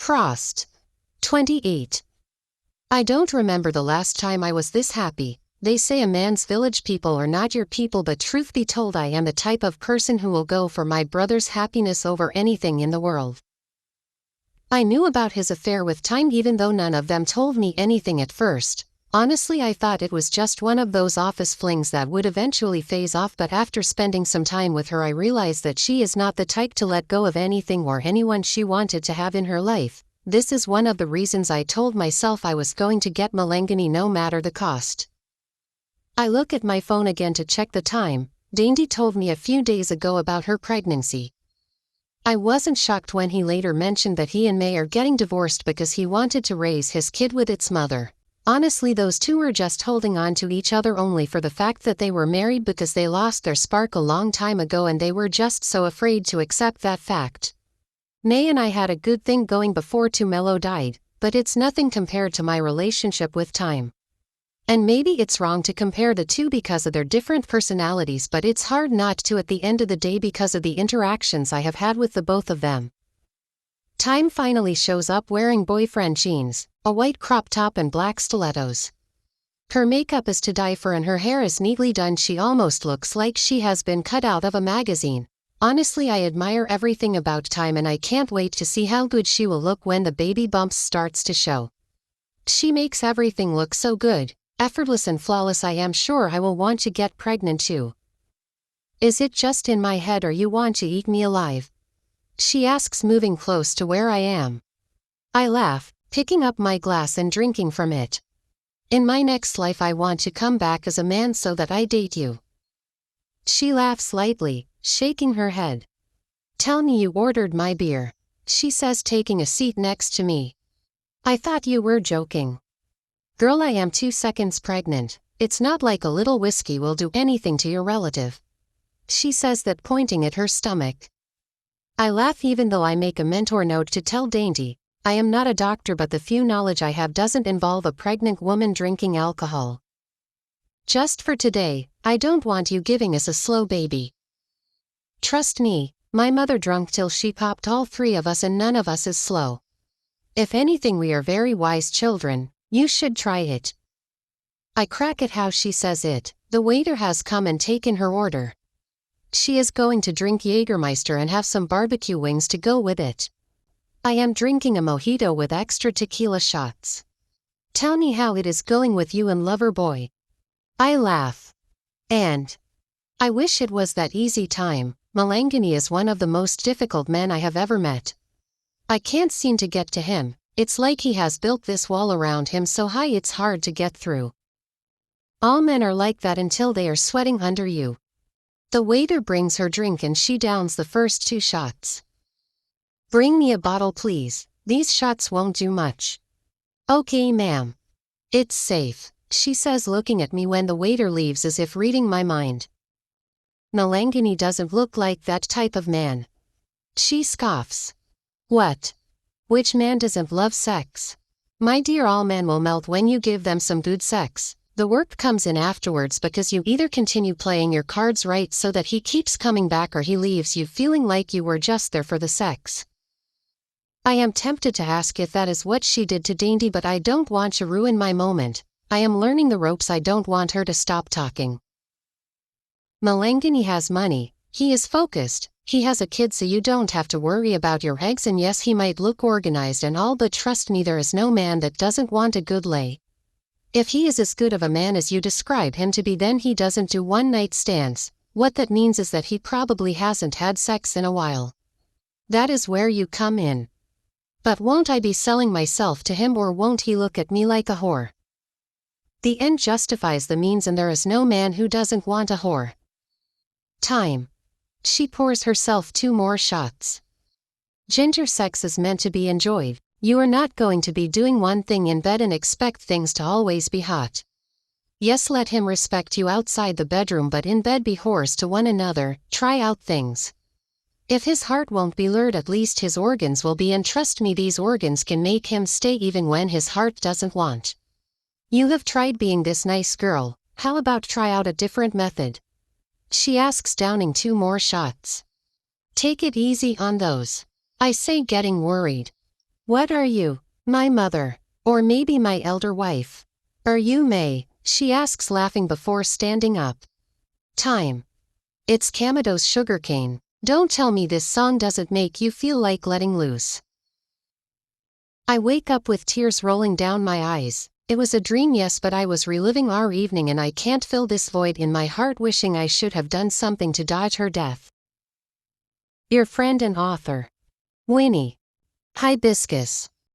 Frost. 28. I don't remember the last time I was this happy. They say a man's village people are not your people, but truth be told, I am the type of person who will go for my brother's happiness over anything in the world. I knew about his affair with Thyme even though none of them told me anything at first. Honestly, I thought it was just one of those office flings that would eventually phase off, but after spending some time with her I realized that she is not the type to let go of anything or anyone she wanted to have in her life. This is one of the reasons I told myself I was going to get Mhlangani no matter the cost. I look at my phone again to check the time. Dainty told me a few days ago about her pregnancy. I wasn't shocked when he later mentioned that he and May are getting divorced because he wanted to raise his kid with its mother. Honestly, those two were just holding on to each other only for the fact that they were married because they lost their spark a long time ago and they were just so afraid to accept that fact. May and I had a good thing going before Tumelo died, but it's nothing compared to my relationship with Thyme. And maybe it's wrong to compare the two because of their different personalities, but it's hard not to at the end of the day because of the interactions I have had with the both of them. Thyme finally shows up wearing boyfriend jeans, a white crop top and black stilettos. Her makeup is to die for and her hair is neatly done. She almost looks like she has been cut out of a magazine. Honestly, I admire everything about Thyme and I can't wait to see how good she will look when the baby bumps starts to show. She makes everything look so good. Effortless and flawless. I am sure I will want to get pregnant too. Is it just in my head or you want to eat me alive? She asks, moving close to where I am. I laugh, picking up my glass and drinking from it. In my next life I want to come back as a man so that I date you. She laughs lightly, shaking her head. Tell me you ordered my beer, she says, taking a seat next to me. I thought you were joking. Girl, I am 2 seconds pregnant. It's not like a little whiskey will do anything to your relative. She says that, pointing at her stomach. I laugh even though I make a mentor note to tell Dainty, I am not a doctor, but the few knowledge I have doesn't involve a pregnant woman drinking alcohol. Just for today, I don't want you giving us a slow baby. Trust me, my mother drunk till she popped all 3 of us and none of us is slow. If anything, we are very wise children. You should try it. I crack at how she says it. The waiter has come and taken her order. She is going to drink Jägermeister and have some barbecue wings to go with it. I am drinking a mojito with extra tequila shots. Tell me how it is going with you and lover boy. I laugh. And I wish it was that easy. Thyme. Mhlangani is one of the most difficult men I have ever met. I can't seem to get to him. It's like he has built this wall around him so high it's hard to get through. All men are like that until they are sweating under you. The waiter brings her drink and she downs the first 2 shots. Bring me a bottle please, these shots won't do much. Okay ma'am. It's safe, she says, looking at me when the waiter leaves as if reading my mind. Mhlangani doesn't look like that type of man. She scoffs. What? Which man doesn't love sex? My dear, all men will melt when you give them some good sex. The work comes in afterwards because you either continue playing your cards right so that he keeps coming back or he leaves you feeling like you were just there for the sex. I am tempted to ask if that is what she did to Dainty, but I don't want to ruin my moment. I am learning the ropes. I don't want her to stop talking. Mhlangani has money. He is focused. He has a kid so you don't have to worry about your eggs, and yes, he might look organized and all, but trust me, there is no man that doesn't want a good lay. If he is as good of a man as you describe him to be, then he doesn't do one-night stands. What that means is that he probably hasn't had sex in a while. That is where you come in. But won't I be selling myself to him, or won't he look at me like a whore? The end justifies the means, and there is no man who doesn't want a whore. Thyme. She pours herself 2 more shots. Ginger, sex is meant to be enjoyed. You are not going to be doing one thing in bed and expect things to always be hot. Yes, let him respect you outside the bedroom, but in bed be whores to one another. Try out things. If his heart won't be lured, at least his organs will be, and trust me, these organs can make him stay even when his heart doesn't want. You have tried being this nice girl. How about try out a different method? She asks, downing 2 more shots. Take it easy on those. I say, getting worried. What are you? My mother. Or maybe my elder wife. Are you May? She asks, laughing before standing up. Thyme. It's Camado's sugarcane. Don't tell me this song doesn't make you feel like letting loose. I wake up with tears rolling down my eyes. It was a dream, yes, but I was reliving our evening and I can't fill this void in my heart, wishing I should have done something to dodge her death. Your friend and author, Winnie. Hibiscus.